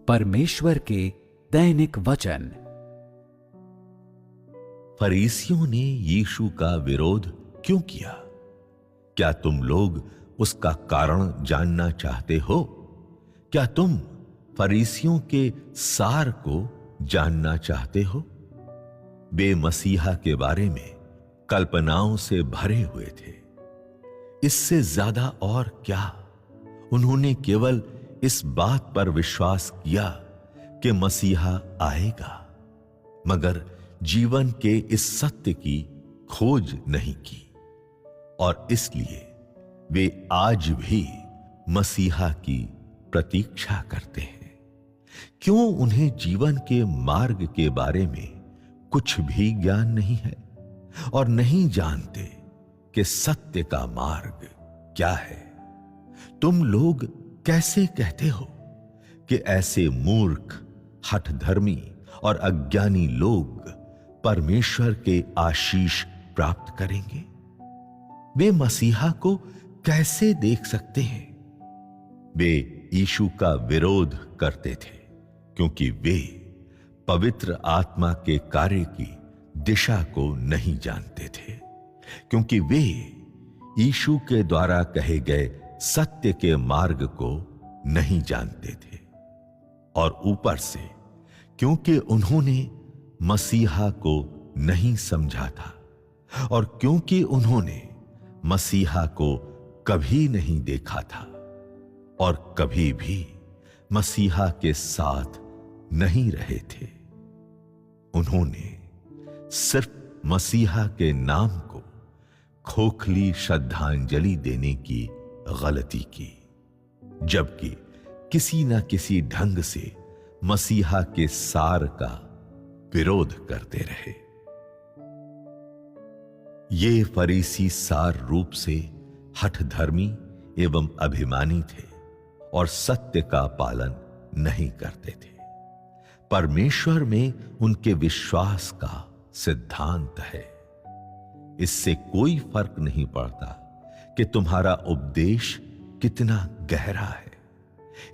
परमेश्वर के दैनिक वचन। फरीसियों ने यीशु का विरोध क्यों किया? क्या तुम लोग उसका कारण जानना चाहते हो? क्या तुम फरीसियों के सार को जानना चाहते हो? वे मसीहा के बारे में कल्पनाओं से भरे हुए थे। इससे ज्यादा और क्या, उन्होंने केवल इस बात पर विश्वास किया कि मसीहा आएगा, मगर जीवन के इस सत्य की खोज नहीं की। और इसलिए वे आज भी मसीहा की प्रतीक्षा करते हैं। क्यों उन्हें जीवन के मार्ग के बारे में कुछ भी ज्ञान नहीं है और नहीं जानते कि सत्य का मार्ग क्या है? तुम लोग कैसे कहते हो कि ऐसे मूर्ख, हठधर्मी और अज्ञानी लोग परमेश्वर के आशीष प्राप्त करेंगे? वे मसीहा को कैसे देख सकते हैं? वे यीशु का विरोध करते थे क्योंकि वे पवित्र आत्मा के कार्य की दिशा को नहीं जानते थे, क्योंकि वे यीशु के द्वारा कहे गए सत्य के मार्ग को नहीं जानते थे। और ऊपर से क्योंकि उन्होंने मसीहा को नहीं समझा था और क्योंकि उन्होंने मसीहा को कभी नहीं देखा था और कभी भी मसीहा के साथ नहीं रहे थे, उन्होंने सिर्फ मसीहा के नाम को खोखली श्रद्धांजलि देने की गलती की, जबकि किसी न किसी ढंग से मसीहा के सार का विरोध करते रहे। ये फरीसी सार रूप से हठधर्मी एवं अभिमानी थे और सत्य का पालन नहीं करते थे। परमेश्वर में उनके विश्वास का सिद्धांत है। इससे कोई फर्क नहीं पड़ता कि तुम्हारा उपदेश कितना गहरा है।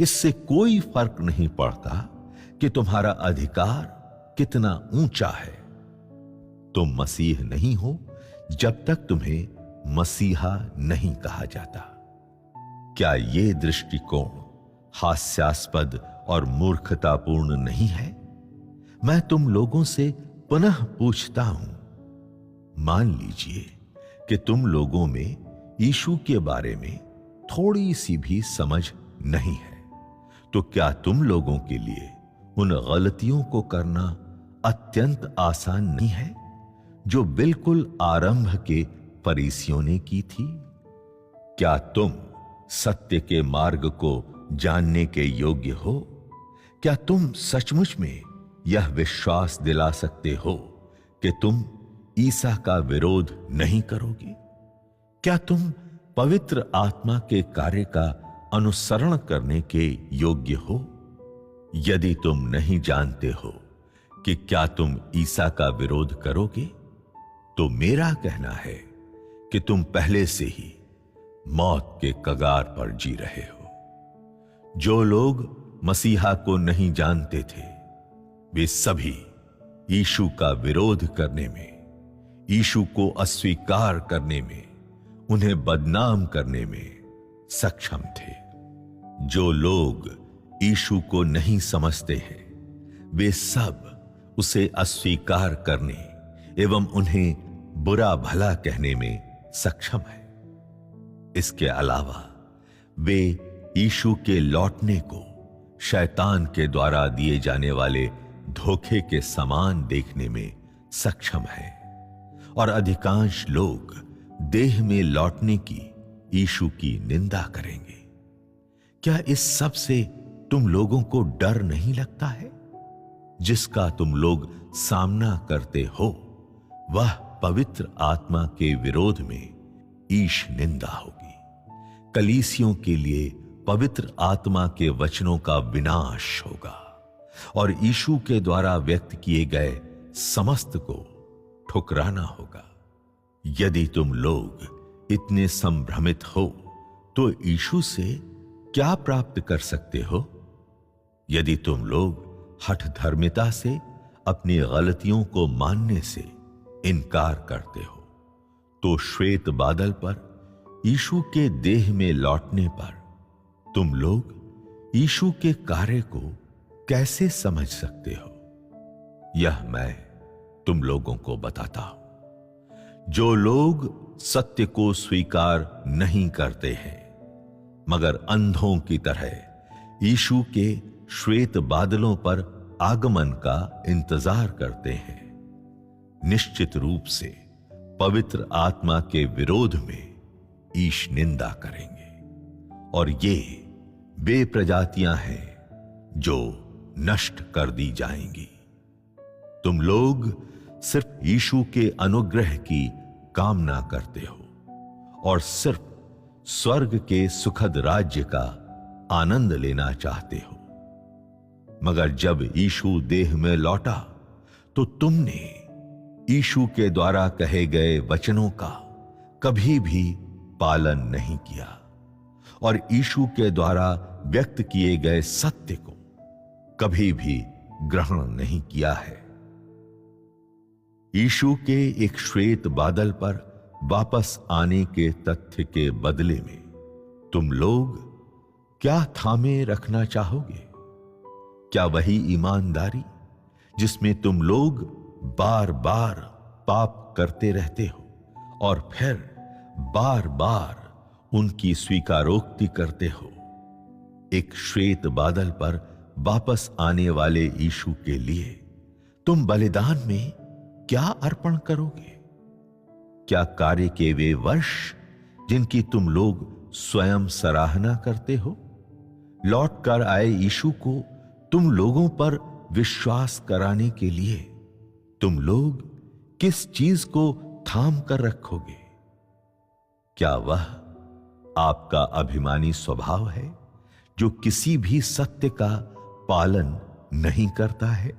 इससे कोई फर्क नहीं पड़ता कि तुम्हारा अधिकार कितना ऊंचा है। तुम मसीह नहीं हो जब तक तुम्हें मसीहा नहीं कहा जाता। क्या यह दृष्टिकोण हास्यास्पद और मूर्खतापूर्ण नहीं है? मैं तुम लोगों से पुनः पूछता हूं, मान लीजिए कि तुम लोगों में यीशु के बारे में थोड़ी सी भी समझ नहीं है, तो क्या तुम लोगों के लिए उन गलतियों को करना अत्यंत आसान नहीं है जो बिल्कुल आरंभ के फरीसियों ने की थी? क्या तुम सत्य के मार्ग को जानने के योग्य हो? क्या तुम सचमुच में यह विश्वास दिला सकते हो कि तुम ईसा का विरोध नहीं करोगे? क्या तुम पवित्र आत्मा के कार्य का अनुसरण करने के योग्य हो? यदि तुम नहीं जानते हो कि क्या तुम ईसा का विरोध करोगे, तो मेरा कहना है कि तुम पहले से ही मौत के कगार पर जी रहे हो। जो लोग मसीहा को नहीं जानते थे, वे सभी यीशु का विरोध करने में, यीशु को अस्वीकार करने में, उन्हें बदनाम करने में सक्षम थे। जो लोग यीशु को नहीं समझते हैं, वे सब उसे अस्वीकार करने एवं उन्हें बुरा भला कहने में सक्षम है। इसके अलावा वे यीशु के लौटने को शैतान के द्वारा दिए जाने वाले धोखे के समान देखने में सक्षम है। और अधिकांश लोग देह में लौटने की यीशु की निंदा करेंगे। क्या इस सब से तुम लोगों को डर नहीं लगता है? जिसका तुम लोग सामना करते हो, वह पवित्र आत्मा के विरोध में ईश निंदा होगी। कलीसियों के लिए पवित्र आत्मा के वचनों का विनाश होगा और यीशु के द्वारा व्यक्त किए गए समस्त को ठुकराना होगा। यदि तुम लोग इतने संभ्रमित हो तो यीशु से क्या प्राप्त कर सकते हो? यदि तुम लोग हठ धर्मिता से अपनी गलतियों को मानने से इनकार करते हो, तो श्वेत बादल पर यीशु के देह में लौटने पर तुम लोग यीशु के कार्य को कैसे समझ सकते हो? यह मैं तुम लोगों को बताता हूं। जो लोग सत्य को स्वीकार नहीं करते हैं, मगर अंधों की तरह यीशु के श्वेत बादलों पर आगमन का इंतजार करते हैं, निश्चित रूप से पवित्र आत्मा के विरोध में ईश निंदा करेंगे। और ये वे प्रजातियां हैं जो नष्ट कर दी जाएंगी। तुम लोग सिर्फ यीशु के अनुग्रह की कामना करते हो और सिर्फ स्वर्ग के सुखद राज्य का आनंद लेना चाहते हो। मगर जब यीशु देह में लौटा तो तुमने यीशु के द्वारा कहे गए वचनों का कभी भी पालन नहीं किया और यीशु के द्वारा व्यक्त किए गए सत्य को कभी भी ग्रहण नहीं किया है। यीशु के एक श्वेत बादल पर वापस आने के तथ्य के बदले में तुम लोग क्या थामे रखना चाहोगे? क्या वही ईमानदारी जिसमें तुम लोग बार बार पाप करते रहते हो और फिर बार बार उनकी स्वीकारोक्ति करते हो? एक श्वेत बादल पर वापस आने वाले यीशु के लिए तुम बलिदान में क्या अर्पण करोगे? क्या कार्य के वे वर्ष जिनकी तुम लोग स्वयं सराहना करते हो? लौट कर आए यीशु को तुम लोगों पर विश्वास कराने के लिए तुम लोग किस चीज को थाम कर रखोगे? क्या वह आपका अभिमानी स्वभाव है जो किसी भी सत्य का पालन नहीं करता है?